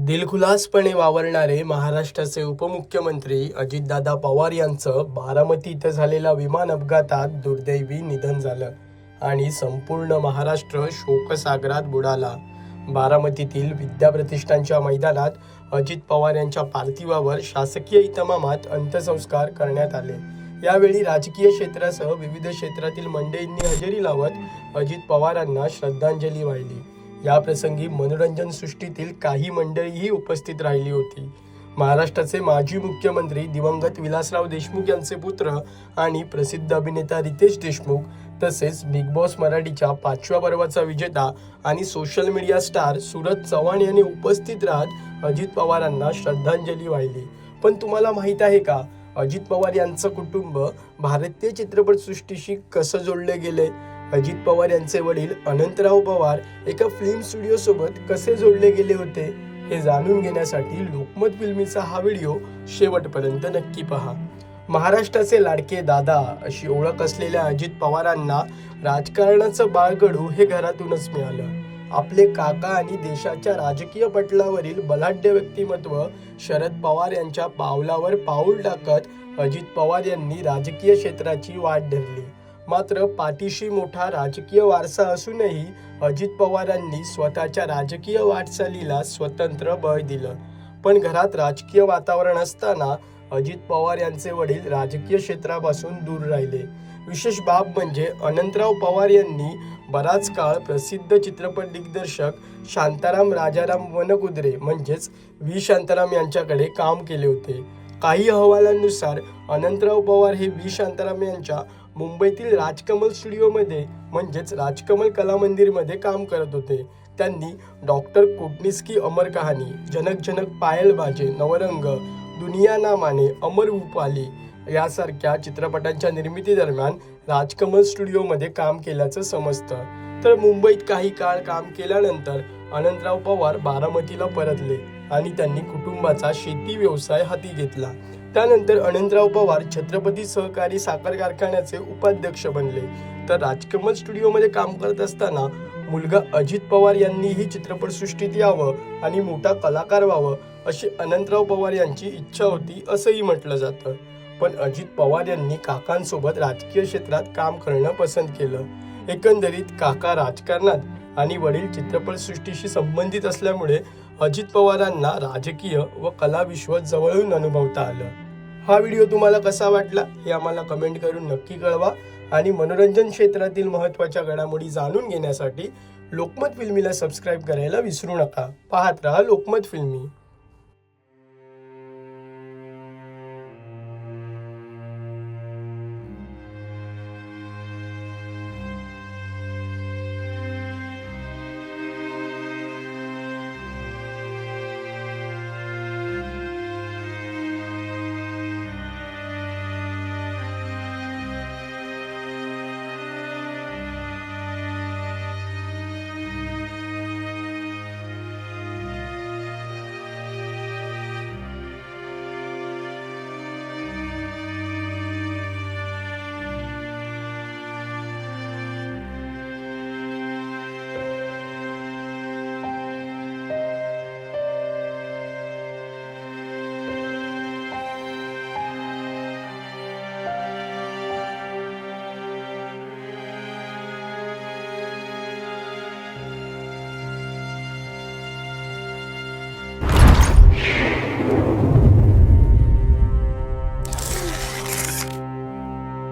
दिलखुलासपणे वावरणारे महाराष्ट्राचे उपमुख्यमंत्री अजितदादा पवार यांचं बारामती इथं झालेल्या विमान अपघातात दुर्दैवी निधन झालं आणि संपूर्ण महाराष्ट्र शोकसागरात बुडाला। बारामतीतील विद्याप्रतिष्ठानच्या मैदानात अजित पवार यांच्या पार्थिवावर शासकीय इतमामात अंत्यसंस्कार करण्यात आले। यावेळी राजकीय क्षेत्रासह विविध क्षेत्रातील मंडळींनी हजेरी लावत अजित पवारांना श्रद्धांजली वाहिली। या प्रसंगी मनोरंजन सृष्टीतील काही मंडळीही उपस्थित राहिली होती। महाराष्ट्राचे माजी मुख्यमंत्री दिवंगत विलासराव देशमुख यांचे पुत्र आणि प्रसिद्ध अभिनेता रितेश देशमुख तसेच बिग बॉस मराठीच्या 5व्या पर्वाचा विजेता आणि social media star Suraj Chavan यांनी उपस्थित राहत अजित पवारांना श्रद्धांजली वाहिली। पण तुम्हाला माहित आहे का, अजित पवार यांचं कुटुंब भारतीय चित्रपटसृष्टीशी कसं जोडले गेले? अजित पवार यांचे वडील अनंतराव पवार एका फिल्म स्टुडिओ सोबत कसे जोडले गेले होते हे जाणून घेण्यासाठी लोकमत फिल्मीचा हा व्हिडिओ शेवटपर्यंत नक्की पहा। महाराष्ट्राचे लाडके दादा अशी ओळख असलेल्या अजित पवारांना राजकारणाचं बाळकडू हे घरातूनच मिळालं। आपले काका आणि देशाच्या राजकीय पटलावरील बलाढ्य व्यक्तिमत्व शरद पवार यांच्या पावलावर पाऊल टाकत अजित पवार यांनी राजकीय क्षेत्राची वाट धरली। मात्र पाठीशी मोठा राजकीय वारसा असूनही अजित पवारांनी स्वतःच्या राजकीय वाटचालीला स्वतंत्र बळ दिलं। पण घरात राजकीय वातावरण असताना अजित पवार यांचे वडील राजकीय क्षेत्रापासून दूर राहिले। विशेष बाब म्हणजे अनंतराव पवार यांनी बराच काळ प्रसिद्ध चित्रपट दिग्दर्शक शांताराम राजाराम वनकुद्रे म्हणजेच व्ही शांताराम यांच्याकडे काम केले होते। काही अहवालांनुसार अनंतराव पवार हे व्ही शांताराम यांच्या मुंबईतील राजकमल स्टुडिओमध्ये म्हणजेच राजकमल कला मंदिरमध्ये काम करत होते। त्यांनी डॉक्टर कोटनिस्की अमर कहाणी, जनक जनक पायल बाजे, नवरंग, दुनिया ना माने, अमर उपाली यासारख्या चित्रपटांच्या निर्मिती दरम्यान राजकमल स्टुडिओमध्ये काम केल्याचं समजतं। तर मुंबईत काही काळ काम केल्यानंतर अनंतराव पवार बारामतीला परतले आणि त्यांनी कुटुंबाचा शेती व्यवसाय हाती घेतला। त्यानंतर अनंतराव पवार छत्रपती सहकारी साखर कारखान्याचे उपाध्यक्ष बनले। तर राजकमल स्टुडिओमध्ये काम करत असताना मुलगा अजित पवार यांनीही चित्रपटसृष्टीत यावं आणि मोठा कलाकार व्हावं अशी अनंतराव पवार यांची इच्छा होती असंही म्हटलं जातं। पण अजित पवार यांनी काकांसोबत राजकीय क्षेत्रात काम करणं पसंत केलं। एकंदरीत काका राजकारणात आणि वडील चित्रपटसृष्टीशी संबंधित असल्यामुळे अजित पवारांना राजकीय व कला विश्व जवळून अनुभवता आलं। हा व्हिडिओ तुम्हाला कसा वाटला हे आम्हाला कमेंट करून नक्की कळवा आणि मनोरंजन क्षेत्रातील महत्त्वाच्या घडामोडी जाणून घेण्यासाठी लोकमत फिल्मीला सबस्क्राईब करायला विसरू नका। पाहत रहा लोकमत फिल्मी।